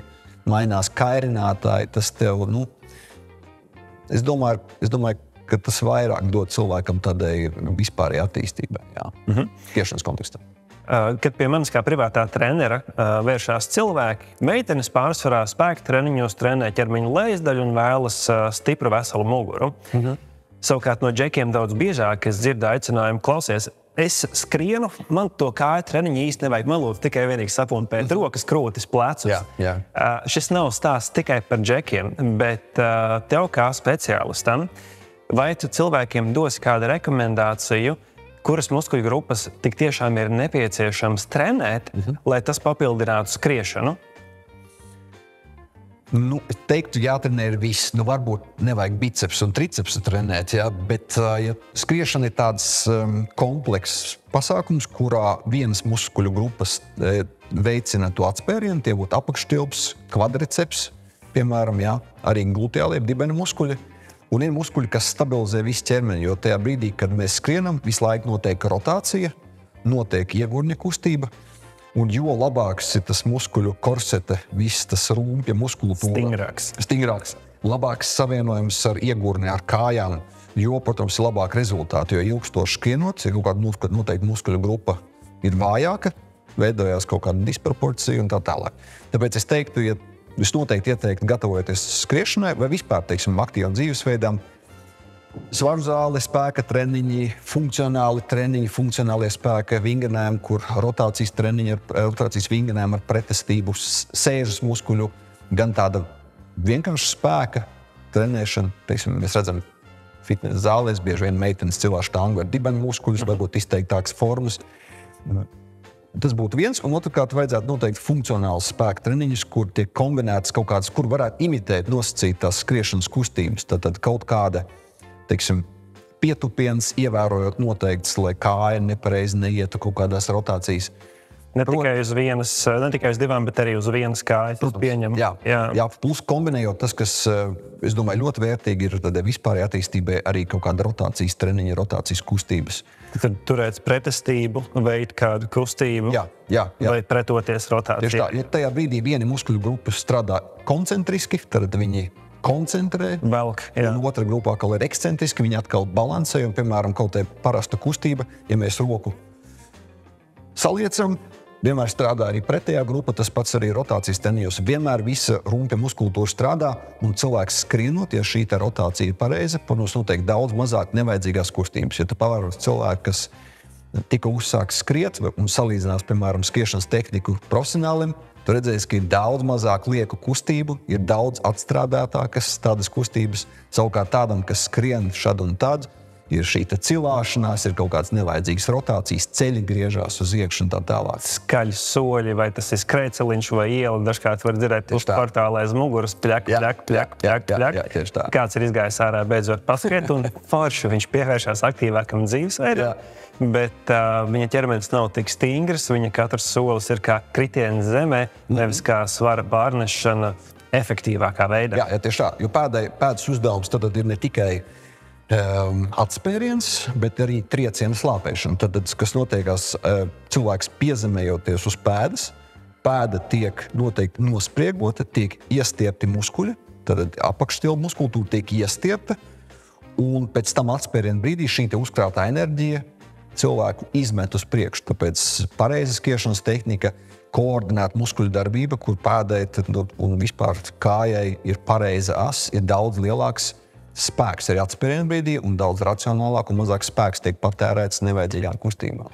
mainās kairinātāji, tas tev, es domāju, ka tas vairāk dod cilvēkam tādai vispārējai attīstībai, skriešanas kontekstā. Kad pie manis kā privātā trenera vēršās cilvēki, meitenes pārsvarā spēka treniņos trenē ķermeņa lejasdaļu un vēlas stipru veselu muguru. Savukārt no džekiem daudz biežāk es dzirdu aicinājumu, klausies, es skrienu, man to kāju treniņu īsti nevajag, man lūdzu tikai vienīgi sapumpēt rokas, krūtis, plecus. Šis nav stāsts tikai par džekiem, bet tev kā speciālistam, vai tu cilvēkiem dosi kādu rekomendāciju, kuras muskuļu grupas tik tiešām ir nepieciešams trenēt, lai tas papildinātu skriešanu? Es teiktu, jātrenē ir viss. Varbūt nevajag biceps un triceps trenēt, bet skriešana ir tāds komplekss pasākums, kurā vienas muskuļu grupas veicina to atspērienu, tie būtu apakštilps, kvadriceps, piemēram, arī gluteālie dibena muskuļi. Un ir muskuļi, kas stabilizē visu ķermeni, jo tajā brīdī, kad mēs skrienam, visu laiku notiek rotācija, notiek iegurņa kustība. Un jo labāks ir tas muskuļu korsete, viss tas rumpja muskulu pūle. Stingrāks. Labāks savienojums ar iegurni, ar kājām, jo, protams, ir labāk rezultāti, jo ilgstoši skrienot, ja kaut kāda noteikti muskuļu grupa ir vājāka, veidojās kaut kāda disproporcija un tā tālāk. Tāpēc es teiktu, es noteikti ieteiktu gatavojoties skriešanai vai vispār, aktīvam dzīvesveidam, Svaru zāle, spēka treniņi, funkcionāli treniņi, funkcionālie spēka vingrinājumi, kur rotācijas vingrinājumi ar pretestību, sēžas muskuļu, gan tāda vienkārši spēka trenēšana. Teiksim, mēs redzam, fitnesa zālēs bieži vien meitenes cilā štangu ar dibenu muskuļus, varbūt izteiktākas formas. Tas būtu viens, un otrkārt vajadzētu noteikti funkcionāls spēka treniņus, kur tiek kombinētas kaut kādas, kur varētu imitēt, nosacīt tās skriešanas kustības. Tad kaut kāda, teiksim, pietupiens, ievērojot noteikts, lai kāja nepareizi neietu kaut kādās rotācijas. Ne tikai uz divām, bet arī uz vienas kājas. Jā, plus kombinējot tas, kas, es domāju, ļoti vērtīgi ir tad vispārējai attīstībai arī kaut kāda rotācijas treniņa, rotācijas kustības. Tad turēt pretestību, veikt kādu kustību, vai pretoties rotācijai. Tieši tā, ja tajā brīdī viena muskuļu grupa strādā koncentriski, tad viņi koncentrē, un otra grupā atkal ir ekscentriski, viņi atkal balansē, un, piemēram, kaut te parasta kustība, ja mēs roku saliecam, vienmēr strādā arī pretējā grupa, tas pats arī rotācijas treniņos. Vienmēr visa rumpja muskultūra strādā, un cilvēks skrienot, ja šī rotācija ir pareiza, protams, noteikti daudz mazāk nevajadzīgās kustības. Ja tu pavēros cilvēku, kas tika uzsāks skriet un salīdzinās, piemēram, skriešanas tehniku profesionālim, tu redzēsi, ka ir daudz mazāk lieku kustību, ir daudz atstrādātākas tādas kustības, savukārt tādam, kas skrien šad un tad, ir šī cilāšanās, ir kaut kādas nevajadzīgas rotācijas, ceļi griežās uz iekšu un tā tālāk. Skaļi soļi, vai tas ir skrēceliņš vai iela, dažkārt var dzirdēt uz portālā aiz muguras, pļak. Kāds ir izgājis ārā beidzot paskriet, un forši viņš pievēršās aktīvākam dzīvesveidam, bet viņa ķermenis nav tik stingrs, viņa katrs solis ir kā kritiens zemē, nevis kā svara pārnešana efektīvākā veidā. Jā, tieši tā, jo pēdas uzdevums tad ir ne tikai atspēriens, bet arī trieciena slāpēšana. Tad, kas notiekās, cilvēks piezemējoties uz pēdas, pēda tiek noteikti nospriegota, tiek iestiepti muskuļi, tad apakšstila muskultūra tiek iestiepta, un pēc tam atspēriena brīdī šī uzkrātā enerģija cilvēku izmet uz priekšu. Tāpēc pareiza skriešanas tehnika, koordinēta muskuļu darbība, kur pēdai un vispār kājai ir pareiza as, ir daudz lielāks spēks arī atspēriena brīdī, un daudz racionālāk un mazāk spēks tiek patērēts nevajadzīgām kustībām.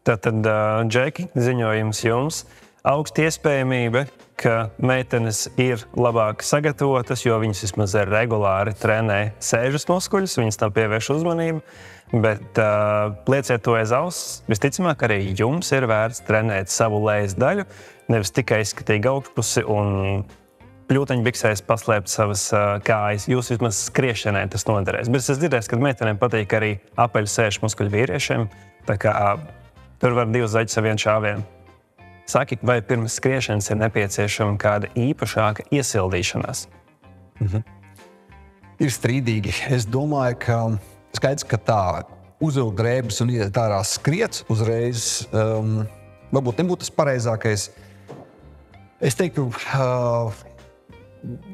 Tātad, Džeki, ziņojums jums. Augsta iespējamība, ka meitenes ir labāk sagatavotas, jo viņas vismaz regulāri trenē sēžas muskuļus, viņas tam pievērš uzmanību, bet lieciet to aiz auss. Visticamāk, arī jums ir vērts trenēt savu lejas daļu, nevis tikai izskatīgi augšpusi un pļūteņbiksēs paslēpt savas kājas. Jūs vismaz skriešanai tas noderēs. Bet es dzirdēju, ka meitenēm patīk arī apaļu sēžu muskuļu vīriešiem, tā kā tur var divus zaķus ar vienu šāvienu. Saki, vai pirms skriešanas ir nepieciešama kāda īpašāka iesildīšanās? Ir strīdīgi. Es domāju, ka skaidrs, ka tā uzvilkt drēbes un iet ārā skriet uzreiz, varbūt nebūtu tas pareizākais. Es teiktu,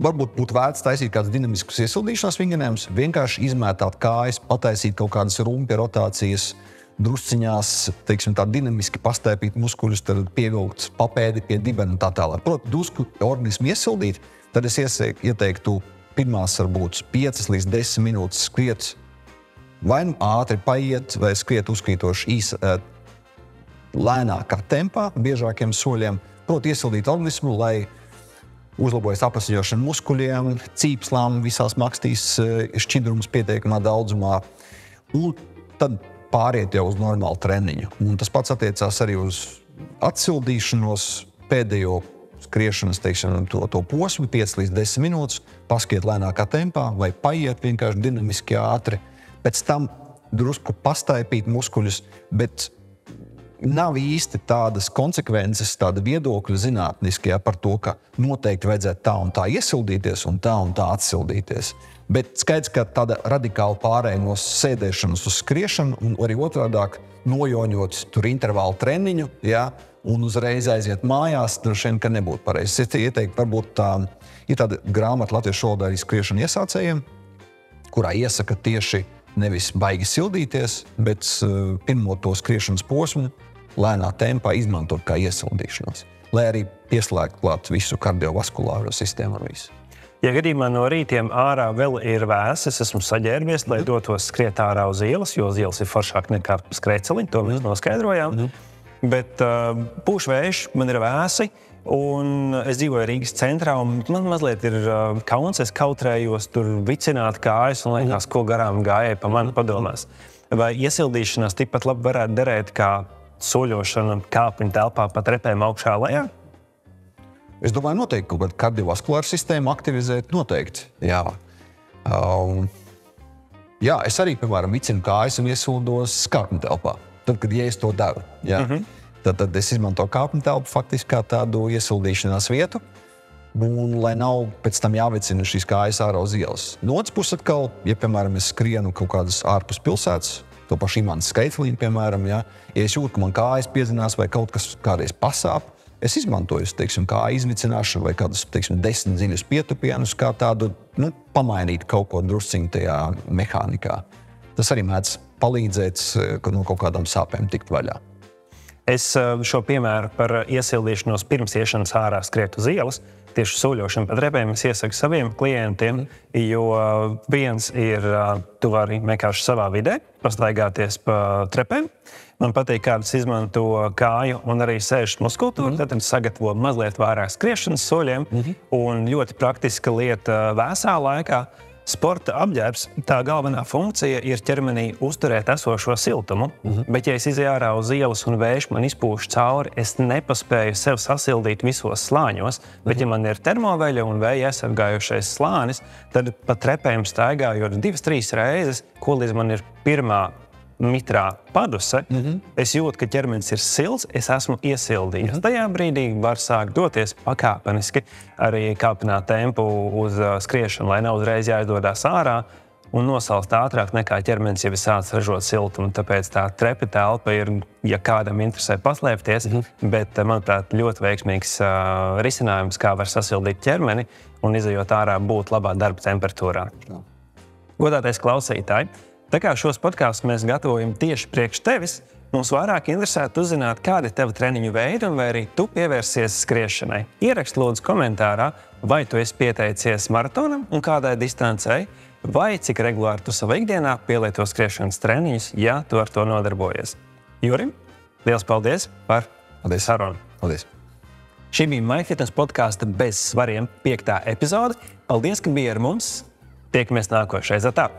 varbūt būtu vērts taisīt kādas dinamiskas iesildīšanās vingrinājumus, vienkārši izmētāt kājas, pataisīt kaut kādas rumpja rotācijas, drusciņās, teiksim, tā dinamiski pastēpīt muskuļus, tad pievilkt papēdi pie dibena un tā tālāk. Protams, drusku organismu iesildīt, tad es ieteiktu pirmās varbūt 5 līdz 10 minūtes skriet, vai nu ātri paiet, vai skriet uzkrītoši lēnākā tempā, biežākiem soļiem. Protams, iesildīt organismu, lai uzlabojas apasiņošana muskuļiem, cīpslām, visās makstīs šķidrums pietiekamā daudzumā, un tad pāriet jau uz normālu treniņu. Un tas pats attiecās arī uz atsildīšanos, pēdējo skriešanas, teiksim, to posmu, 5 līdz 10 minūtes, paskiet lēnākā tempā, vai paiet vienkārši dinamiski ātri, pēc tam drusku pastaipīt muskuļus, bet nav īsti tādas konsekvences, tāda viedokļa zinātniski par to, ka noteikti vajadzētu tā un tā iesildīties un tā atsildīties. Bet skaidrs, ka tāda radikāla pārēja no sēdēšanas uz skriešanu un arī otrādāk nojoņot tur intervālu treniņu, un uzreiz aiziet mājās, droši vien, ka nebūtu pareizi. Es ieteiktu, varbūt ir tāda grāmata latviešu valodā arī skriešanu iesācējiem, kurā iesaka tieši nevis baigi sildīties, bet pirmo to skriešanas posmu lēnā tempā izmantot kā iesildīšanos, lai arī pieslēgt klāt visu kardiovaskulāro sistēmu un visu. Ja gadījumā no rītiem ārā vēl ir vēss, es esmu saģērbies, lai dotos skriet ārā uz ielas, jo uz ielas ir foršāk nekā skrejceliņi, to mēs noskaidrojām. Bet pūš vējš, man ir vēsi, un es dzīvoju Rīgas centrā, un man mazliet ir kauns, es kautrējos tur vicināt kājas, un liekas, ko garām gājēji pa mani padomās. Vai iesildīšanās tikpat labi varētu derēt kā soļošana kāpņu telpā pa trepēm augšā lejā? Es domāju, noteikti kaut kādu kardiovaskulāru sistēmu aktivizēt, noteikti, jā. Jā, es arī, piemēram, vicinu kājas un iesildos kāpņu telpā. Tad, kad es to daru, jā. Tad es izmantoju kāpņu telpu faktiski kā tādu iesildīšanās vietu, un lai nav pēc tam jāvicina šīs kājas ārā uz ielas. No otras puses atkal, ja, piemēram, es skrienu kaut kādas ārpus pilsētas, to pašu Imants Skaitliņu, piemēram, ja es jūtu, ka man kājas piedzinās vai kaut kas kādreiz pasāp, es izmantoju, teiksim, kāju izmicināšanu vai kādus, teiksim, 10 dziļus pietupienus, kā tādu, pamainīt kaut ko drusciņu tajā mehānikā. Tas arī mēdz palīdzēt no kaut kādām sāpēm tikt vaļā. Es šo piemēru par iesildīšanos pirms iešanas ārā skriet uz ielas, tieši soļošanu pa trepēm es iesaku saviem klientiem, jo viens ir, tu vari vienkārši savā vidē pastaigāties pa trepēm. Man patīk, kādas izmanto kāju un arī sēžas muskultūru, tad sagatavo mazliet vairāk skriešanas soļiem, un ļoti praktiska lieta vēsā laikā. Sporta apģērbs, tā galvenā funkcija ir ķermenī uzturēt esošo siltumu, bet ja es izēju ārā uz ielas un vējš man izpūš cauri, es nepaspēju sev sasildīt visos slāņos, bet ja man ir termoveļa un vēja aizsargājušais slānis, tad pa trepēm staigājot 2-3 reizes, ko līdz man ir pirmā mitrā paduse, es jūtu, ka ķermenis ir silts, es esmu iesildījies. Tajā brīdī var sākt doties pakāpeniski, arī kāpināt tempu uz skriešanu, lai nav uzreiz jāizdodās ārā un nosalst ātrāk nekā ķermenis jau ir sācis ražot siltumu. Tāpēc tā trepi telpa ir, ja kādam interesē paslēpties, bet, manuprāt, ļoti veiksmīgs risinājums, kā var sasildīt ķermeni un izejot ārā būt labā darba temperatūrā. Godātais klausītāji, tā kā šos podkāstus mēs gatavojam tieši priekš tevis, mums vairāk interesētu uzzināt, kādi ir tavi treniņu veidi un vai arī tu pievērsies skriešanai. Ierakst lūdzu komentārā, vai tu esi pieteicies maratonam un kādai distancei, vai cik regulāri tu savā ikdienā pielieto skriešanas treniņus, ja tu ar to nodarbojies. Jurim, liels paldies par sarunu. Paldies. Šī bija MyFitness podkāsta bez svariem 5. epizode. Paldies, ka bija ar mums. Tiekamies nākošais. Atā!